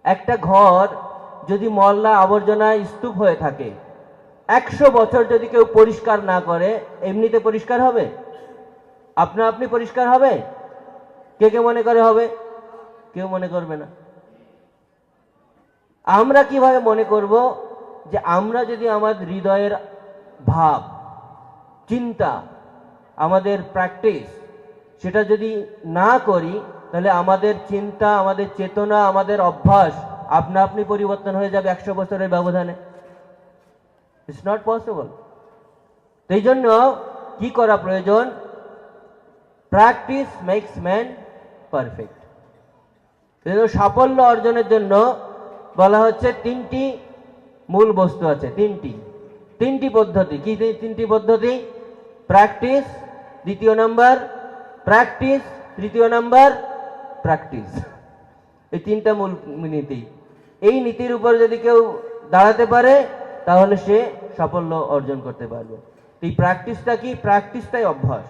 একটা ঘর যদি ময়লা আবর্জনায় স্তূপ হয়ে থাকে, 100 বছর যদি কেউ পরিষ্কার না করে, এমনিতে পরিষ্কার হবে? আপনা আপনি পরিষ্কার হবে? কে কে মনে করে হবে? কেউ মনে করবে না। আমরা কিভাবে মনে করব যে আমরা যদি আমাদের হৃদয়ের ভাব, চিন্তা, আমাদের প্র্যাকটিস সেটা যদি না করি, তাহলে আমাদের চিন্তা, আমাদের চেতনা, আমাদের অভ্যাস আপনা আপনি পরিবর্তন হয়ে যাবে 100 বছরের ব্যবধানে। It's not possible. এই জন্য কি করা প্রয়োজন? Practice makes man perfect. সাফল্য অর্জনের জন্য বলা হচ্ছে তিনটি মূল বস্তু আছে, তিনটি পদ্ধতি। কি তিনটি পদ্ধতি? প্র্যাকটিস দ্বিতীয় নাম্বার, প্র্যাকটিস তৃতীয় নাম্বার, প্র্যাকটিস। এই তিনটা মূল নীতি। এই নীতির উপর যদি কেউ দাঁড়াতে পারে তাহলে সে সাফল্য অর্জন করতে পারবে। এই প্র্যাকটিসটা কি? প্র্যাকটিসটাই অভ্যাস।